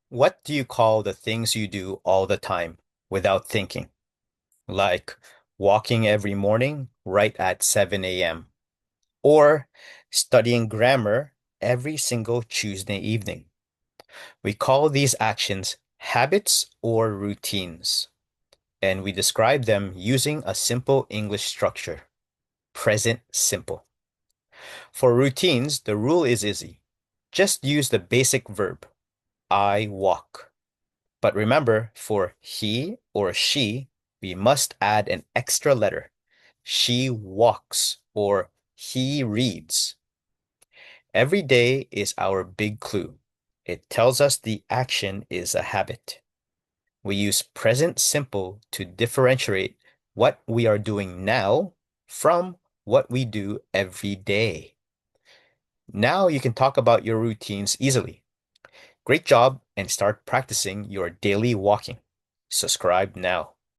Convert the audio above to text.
What do you call the things you do all the time without thinking? Like walking every morning right at 7 a.m. or studying grammar every single Tuesday evening. We call these actions habits or routines, and we describe them using a simple English structure, present simple. For routines, the rule is easy. Just use the basic verb, I walk. But remember, for he or she, we must add an extra letter. She walks or he reads. Every day is our big clue. It tells us the action is a habit. We use present simple to differentiate what we are doing now from what we do every day. Now you can talk about your routines easily. Great job and start practicing your daily walking. Subscribe now.